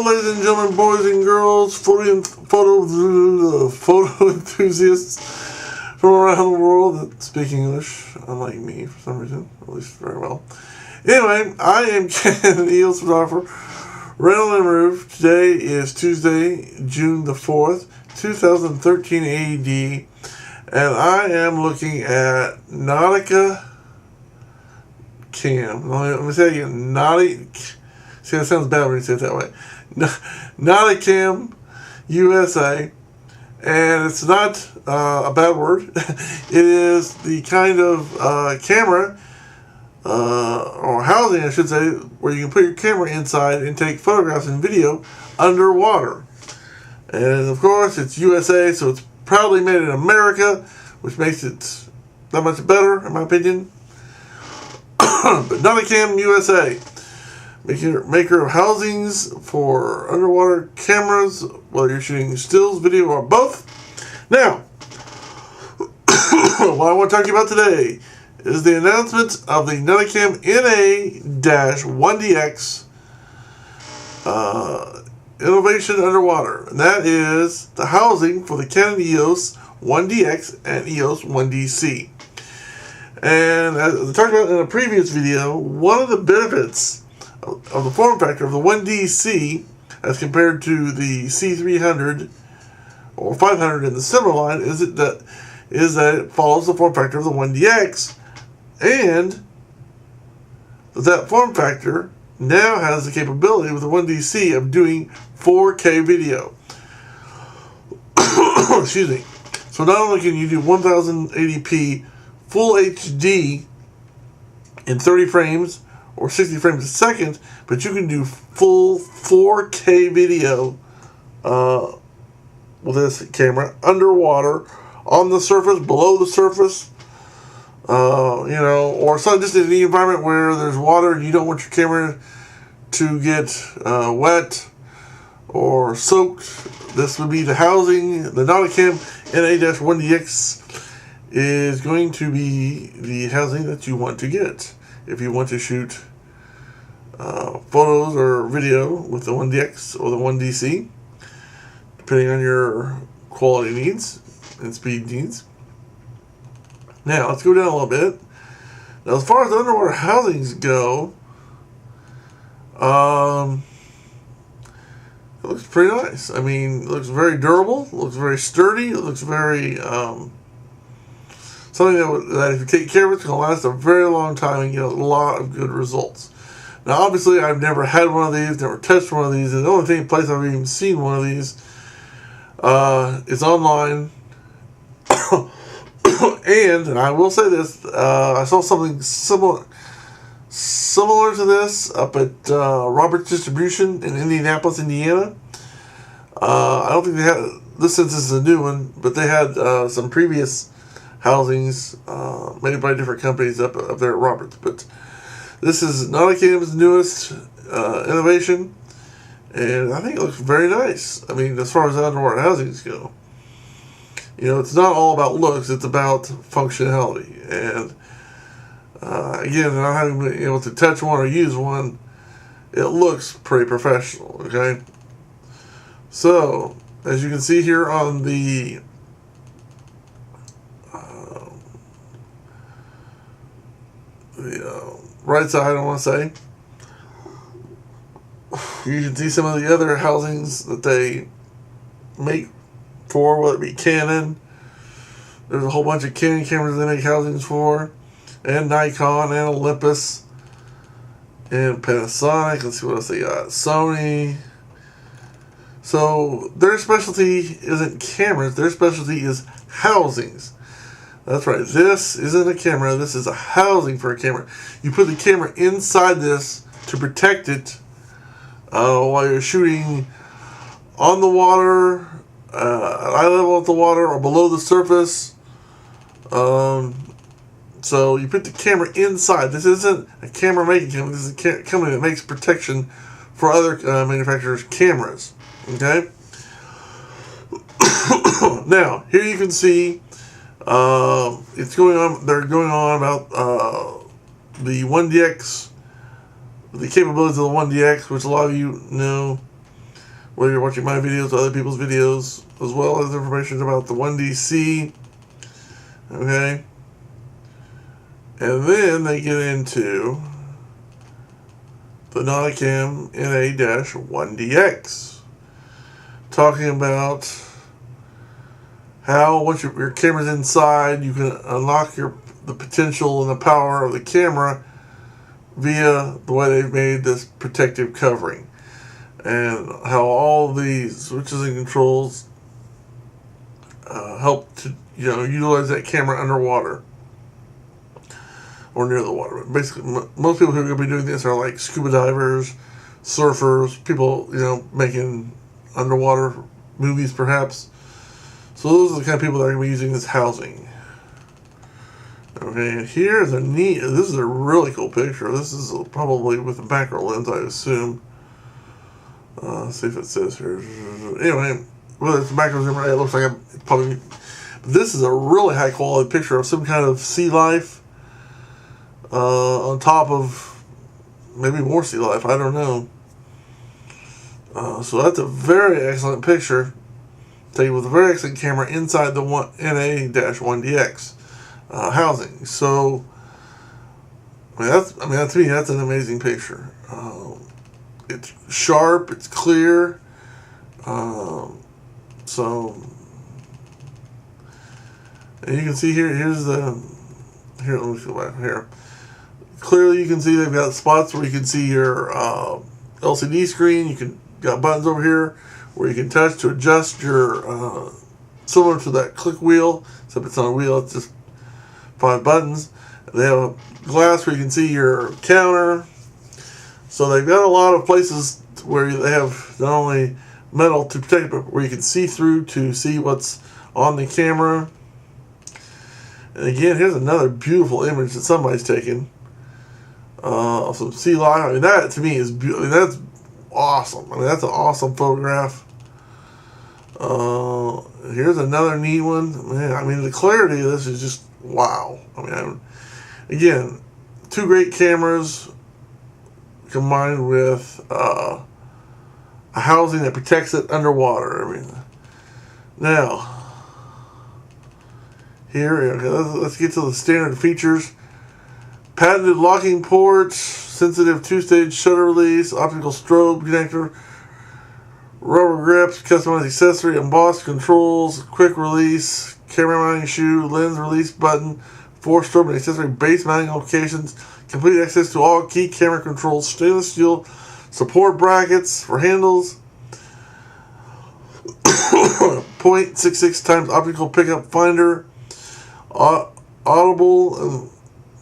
Hello, ladies and gentlemen, boys and girls, photo enthusiasts from around the world that speak English, unlike me for some reason, at least very well. Anyway, I am Canon EOS Photographer, RandallMRueff. Today is Tuesday, June the 4th, 2013 AD, and I am looking at Nautica Cam. Let me say it again, See, that sounds bad when you say it that way. Nautica U.S.A. And it's not a bad word. It is the kind of camera, or housing, I should say, where you can put your camera inside and take photographs and video underwater. And of course, it's U.S.A., so it's proudly made in America, which makes it that much better, in my opinion. But Nautica U.S.A., maker of housings for underwater cameras, whether you're shooting stills, video, or both. Now, what I want to talk to you about today is the announcement of the Nautica NA-1DX Innovation Underwater. And that is the housing for the Canon EOS 1DX and EOS 1DC. And as I talked about in a previous video, one of the benefits of the form factor of the 1DC as compared to the C300 or 500 in the similar line is that it follows the form factor of the 1DX, and that form factor now has the capability with the 1DC of doing 4K video. Excuse me. So not only can you do 1080p full HD in 30 frames or 60 frames a second, but you can do full 4K video with this camera underwater, on the surface, below the surface, or so just in the environment where there's water and you don't want your camera to get wet or soaked. This would be the housing. The Nautica NA-1DX is going to be the housing that you want to get if you want to shoot photos or video with the 1DX or the 1DC, depending on your quality needs and speed needs. Now, let's go down a little bit. Now, as far as the underwater housings go, it looks pretty nice. I mean, it looks very durable, it looks very sturdy, it looks very something that if you take care of it's going to last a very long time and get a lot of good results. Now, obviously, I've never had one of these, never touched one of these, and the only place I've even seen one of these is online. And I will say this, I saw something similar to this up at Roberts Distribution in Indianapolis, Indiana. I don't think they had this, since this is a new one, but they had some previous housings made by different companies up there at Roberts. But this is Nautica's newest innovation, and I think it looks very nice. I mean, as far as underwater housings go, it's not all about looks; it's about functionality. And again, not having been able to touch one or use one, it looks pretty professional. Okay, so as you can see here on the right side, I want to say, you can see some of the other housings that they make for, whether it be Canon. There's a whole bunch of Canon cameras they make housings for, and Nikon, and Olympus, and Panasonic. Let's see what else they got. Sony. So their specialty isn't cameras, their specialty is housings. That's right, this isn't a camera, this is a housing for a camera. You put the camera inside this to protect it while you're shooting on the water, at eye level of the water, or below the surface. So you put the camera inside. This isn't a camera making company, this is a company that makes protection for other manufacturers' cameras. Okay? Now, here you can see it's going on. They're going on about the 1DX, the capabilities of the 1DX, which a lot of you know whether you're watching my videos or other people's videos, as well as information about the 1DC. Okay. And then they get into the Nauticam NA-1DX, talking about how once your camera's inside, you can unlock the potential and the power of the camera via the way they've made this protective covering, and how all the switches and controls help to utilize that camera underwater or near the water. Basically, most people who are going to be doing this are like scuba divers, surfers, people making underwater movies perhaps. So those are the kind of people that are going to be using this housing. Okay, and here's this is a really cool picture. This is probably with a macro lens, I assume. Let's see if it says here. Anyway, whether it's a macro zoom or not, it looks like probably. This is a really high quality picture of some kind of sea life. On top of maybe more sea life, I don't know. So that's a very excellent picture, taken with a very excellent camera inside the NA-1DX housing. So, to me, that's an amazing picture. It's sharp, it's clear. And you can see here. Let me go back here. Clearly, you can see they've got spots where you can see your LCD screen. Got buttons over here where you can touch to adjust your, similar to that click wheel, except it's not a wheel, it's just 5 buttons. They have a glass where you can see your counter. So they've got a lot of places where they have not only metal to protect, but where you can see through to see what's on the camera. And again, here's another beautiful image that somebody's taken of some sea life. That to me is beautiful. That's awesome. That's an awesome photograph. Here's another neat one. Man, the clarity of this is just wow. Again, 2 great cameras combined with a housing that protects it underwater. Now, here, let's get to the standard features. Patented locking ports, sensitive 2-stage shutter release, optical strobe connector, rubber grips, customized accessory, embossed controls, quick release, camera mounting shoe, lens release button, 4 strobe and accessory base mounting locations, complete access to all key camera controls, stainless steel support brackets for handles, 0.66 times optical pickup finder, audible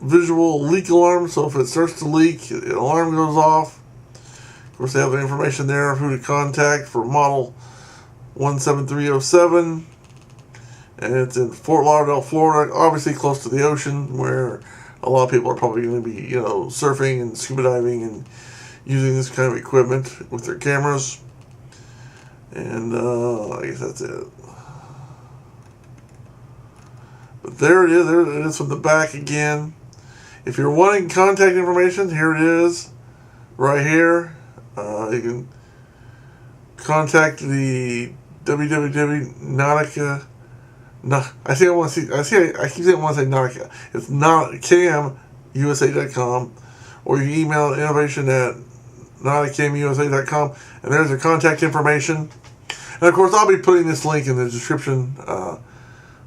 visual leak alarm, so if it starts to leak, an alarm goes off. Of course, they have the information there of who to contact for model 17307, and it's in Fort Lauderdale, Florida, obviously close to the ocean, where a lot of people are probably going to be, surfing and scuba diving and using this kind of equipment with their cameras. And I guess that's it. But there it is from the back again. If you're wanting contact information, here it is, right here. You can contact the www.Nautica. No, I keep saying I want to say Nautica. It's not CamUSA.com, or you can email innovation@NauticamuSA.com, and there's their contact information. And of course, I'll be putting this link in the description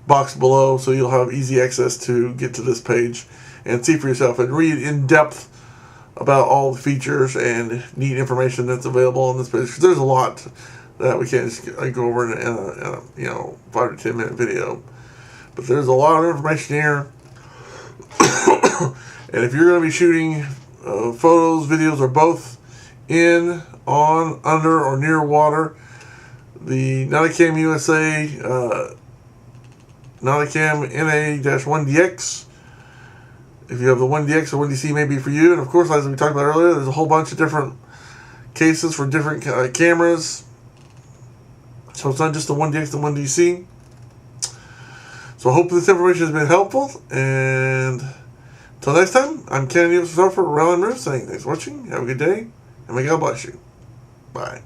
box below, so you'll have easy access to get to this page and see for yourself and read in depth about all the features and neat information that's available on this page. Because there's a lot that we can't just go over in a 5 to 10 minute video. But there's a lot of information here. And if you're going to be shooting photos, videos, or both in, on, under, or near water, the Nauticam U.S.A. Nauticam NA-1DX. If you have the 1DX or 1DC, may be for you. And of course, as we talked about earlier, there's a whole bunch of different cases for different cameras. So it's not just the 1DX and 1DC. So I hope this information has been helpful. And until next time, I'm Canon EOS Photographer, RandallMRueff, saying thanks for watching. Have a good day. And may God bless you. Bye.